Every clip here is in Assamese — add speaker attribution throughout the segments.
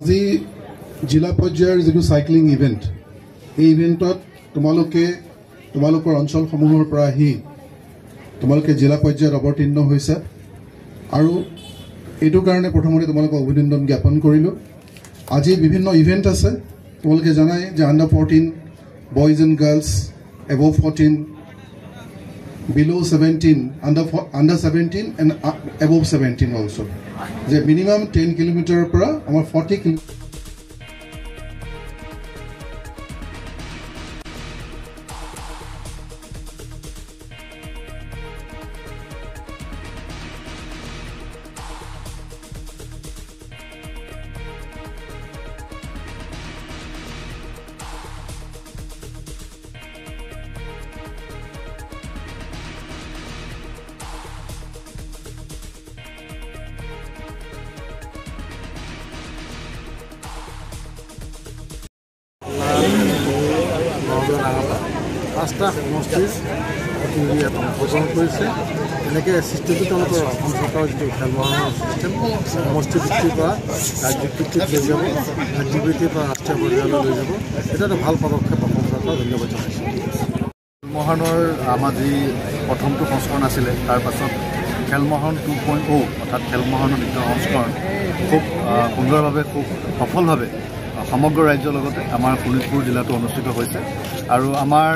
Speaker 1: আজি জিলা পৰ্যায়ৰ যিটো সাইক্লিং ইভেন্ট এই ইভেন্টত তোমালোকৰ অঞ্চলসমূহৰ পৰা আহি তোমালোকে জিলা পৰ্যায়ত অৱতীৰ্ণ হৈছে আৰু এইটো কাৰণে প্ৰথমতে তোমালোকক অভিনন্দন জ্ঞাপন কৰিলোঁ। আজি বিভিন্ন ইভেন্ট আছে, তোমালোকে জানাই যে under 14 boys and girls, above 14, below 17, under 17 and above 17 also. The minimum 10 kilometer per hour, 40 kilometer.
Speaker 2: পাঁচটা সমষ্টিৰ প্ৰতিযোগিতাত অংশগ্ৰহণ কৰিছে। এনেকৈ সৃষ্টিটো তেওঁলোকৰ অসম চৰকাৰৰ যিটো খেল মহাৰণৰ ছিষ্টেম সমষ্টি ভিত্তিৰ পৰা ৰাজ্যিক ভিত্তিত লৈ যাব, ৰাজ্যিক ভিত্তিৰ পৰা ৰাষ্ট্ৰীয় পৰ্যায়লৈ লৈ যাব। এটা এটা ভাল পদক্ষেপ অসম চৰকাৰক ধন্যবাদ জনাইছোঁ। খেল মহাৰণৰ আমাৰ যি প্ৰথমটো সংস্কৰণ আছিলে, তাৰ পাছত খেল মহাৰণ 2.0 অৰ্থাৎ খেল মহাৰণৰ দ্বিতীয় সংস্কৰণ খুব সুন্দৰভাৱে খুব সফলভাৱে সমগ্ৰ ৰাজ্যৰ লগতে আমাৰ শোণিতপুৰ জিলাতো অনুষ্ঠিত হৈছে। আৰু আমাৰ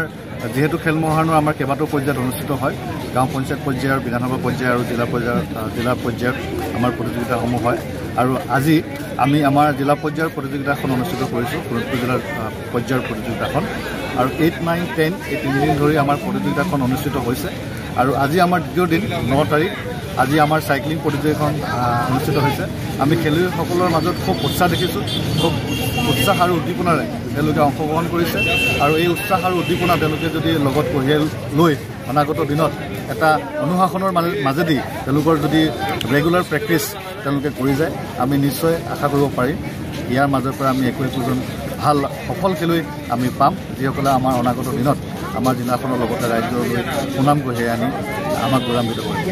Speaker 2: যিহেতু খেল মহাৰণৰ আমাৰ কেইবাটাও পৰ্যায়ত অনুষ্ঠিত হয়, গাঁও পঞ্চায়ত পৰ্যায়ৰ, বিধানসভা পৰ্যায় আৰু জিলা পৰ্যায়ত আমাৰ প্ৰতিযোগিতাসমূহ হয়। আৰু আজি আমি আমাৰ জিলা পৰ্যায়ৰ প্ৰতিযোগিতাখন অনুষ্ঠিত কৰিছোঁ, শোণিতপুৰ জিলাৰ পৰ্যায়ৰ প্ৰতিযোগিতাখন। আৰু 8, 9, 10 এই 3 দিন ধৰি আমাৰ প্ৰতিযোগিতাখন অনুষ্ঠিত হৈছে। আৰু আজি আমাৰ দ্বিতীয় দিন 9 তাৰিখ, আজি আমাৰ চাইক্লিং প্ৰতিযোগিতাখন অনুষ্ঠিত হৈছে। আমি খেলুৱৈসকলৰ মাজত খুব উৎসাহ দেখিছোঁ, খুব উৎসাহ আৰু উদ্দীপনাৰে তেওঁলোকে অংশগ্ৰহণ কৰিছে। আৰু এই উৎসাহ আৰু উদ্দীপনা তেওঁলোকে যদি লগত কঢ়িয়াই লৈ অনাগত দিনত এটা অনুশাসনৰ মাজেদি তেওঁলোকৰ যদি ৰেগুলাৰ প্ৰেক্টিছ তেওঁলোকে কৰি যায়, আমি নিশ্চয় আশা কৰিব পাৰিম ইয়াৰ মাজৰ পৰা আমি একোজন ভাল সফল খেলুৱৈ আমি পাম, যিসকলে আমাৰ অনাগত দিনত আমাৰ জিলাখনৰ লগতে ৰাজ্যলৈ সুনাম কঢ়িয়াই আনি আমাক গৌৰৱান্বিত কৰিব।